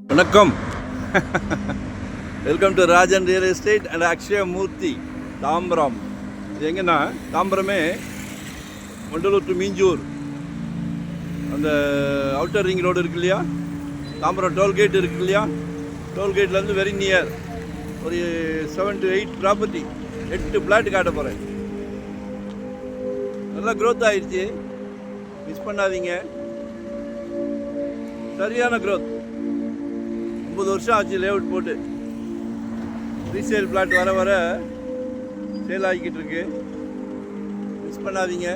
வணக்கம். Welcome to Rajan real estate and Akshaya Murthy, Tambaram. இது எங்கன்னா தாம்பரமே மண்டலூர் டு மீஞ்சூர் அந்த அவுட்டர் ரிங் ரோடு இருக்கு இல்லையா, தாம்பரம் டோல்கேட் இருக்கு இல்லையா, டோல்கேட்லேருந்து வெரி நியர் ஒரு 7 to 8 ப்ராப்பர்ட்டி, 8 பிளாட் காட்ட போகிறேன். நல்லா க்ரோத் ஆகிடுச்சு, மிஸ் பண்ணாதீங்க. சரியான க்ரோத். 9 வருஷம் ஆச்சு லேஅவுட் போட்டு. ரீசேல் பிளாட் வர வர சேல் ஆகிக்கிட்டு இருக்கு, மிஸ் பண்ணாதீங்க.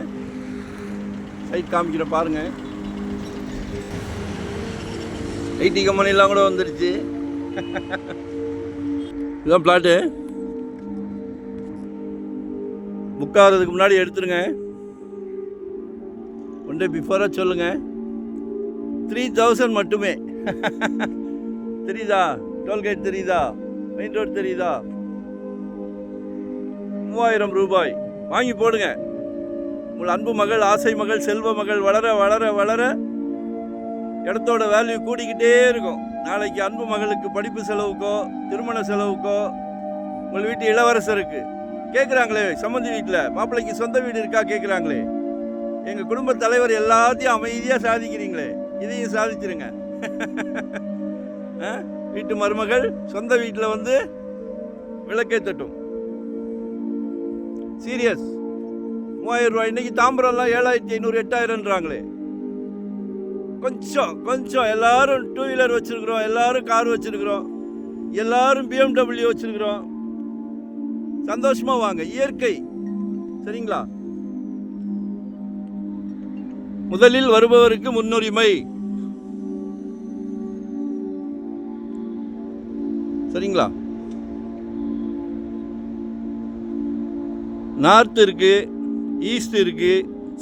சைட் காமிக்கிற பாருங்கள். ஐடி கம்பெனிலாம் கூட வந்துடுச்சு. இதுதான் பிளாட்டு. புக் ஆகிறதுக்கு முன்னாடி எடுத்துருங்க. ஒன் டே பிஃபோராக சொல்லுங்கள். 3000 மட்டுமே. தெரியுதா? டோல்கேட் தெரியுதா? மெயின் ரோடு தெரியுதா? 3000 ரூபாய் வாங்கி போடுங்க. உங்கள் அன்பு மகள், ஆசை மகள், செல்வ மகள் வளர வளர வளர இடத்தோட வேல்யூ கூடிக்கிட்டே இருக்கும். நாளைக்கு அன்பு மகளுக்கு படிப்பு செலவுக்கோ திருமண செலவுக்கோ உங்கள் வீட்டு இளவரசருக்கு கேட்குறாங்களே, சம்மந்தி வீட்டில் மாப்பிள்ளைக்கு சொந்த வீடு இருக்கா கேட்குறாங்களே. எங்கள் குடும்ப தலைவர் எல்லாத்தையும் அமைதியாக சாதிக்கிறீங்களே, இதையும் சாதிச்சிருங்க. வீட்டு மருமகள் சொந்த வீட்டில் வந்து விளக்கே தட்டும். சீரியஸ். 3000 ரூபாய். இன்னைக்கு தாம்பரம்லாம் 7500 8000ன்றாங்களே. கொஞ்சம் எல்லாரும் 2 வீலர் வச்சிருக்கிறோம், எல்லாரும் கார் வச்சிருக்கிறோம், எல்லாரும் BMW வச்சிருக்கிறோம். சந்தோஷமா வாங்க. இயற்கை. சரிங்களா? முதலில் வருபவருக்கு முன்னுரிமை. சரிங்களா? நார்த் இருக்கு, ஈஸ்ட் இருக்கு,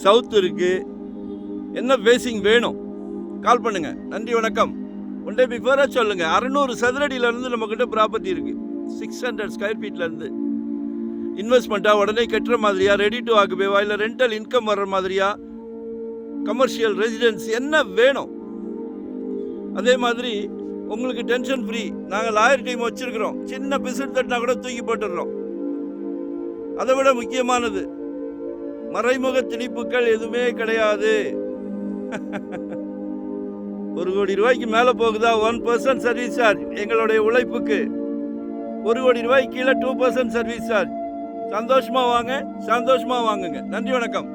சவுத் இருக்கு. என்ன பேசிங் வேணும் கால் பண்ணுங்க. நன்றி, வணக்கம். ஒன் டே பிஃபோரா சொல்லுங்க. 600 சதுரடியிலேருந்து நம்மக்கிட்ட ப்ராப்பர்ட்டி இருக்கு. 600 ஸ்கொயர் ஃபீட்லேருந்து. இன்வெஸ்ட்மெண்ட்டாக உடனே கட்டுற மாதிரியா, ரெடி டு ஆக்குபேவா, இல்லை ரெண்டல் இன்கம் வர்ற மாதிரியா, கமர்ஷியல் ரெசிடென்ஸ் என்ன வேணும். அதே மாதிரி உங்களுக்கு டென்ஷன் ஃப்ரீ. நாங்கள் லாயர் டீம் வச்சிருக்கிறோம். சின்ன பிசிட் தட்டினா கூட தூக்கி போட்டுடுறோம். அதை விட முக்கியமானது, மறைமுக திணிப்புகள் எதுவுமே கிடையாது. 1 கோடி ரூபாய்க்கு மேலே போகுதா 1% சர்வீஸ் சார்ஜ். எங்களுடைய உழைப்புக்கு 1 கோடி ரூபாய்க்கு கீழே 2% சர்வீஸ் சார்ஜ். சந்தோஷமா வாங்க, சந்தோஷமா வாங்குங்க. நன்றி, வணக்கம்.